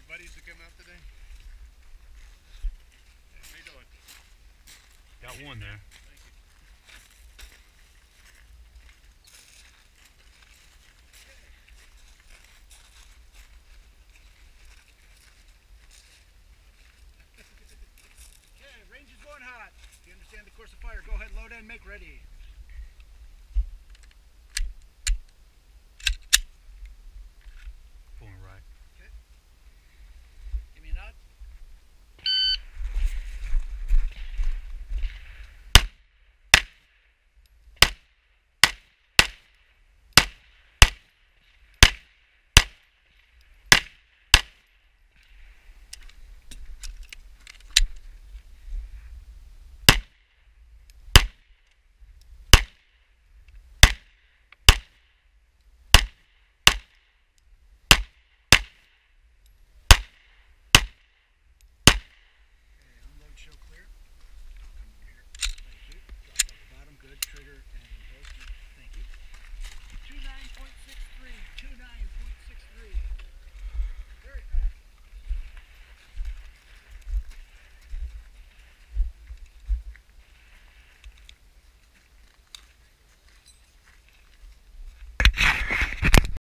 buddies that come out today? Hey, how you doing? Got one there. Thank you. Okay, range is going hot. If you understand the course of fire, go ahead, load and make ready.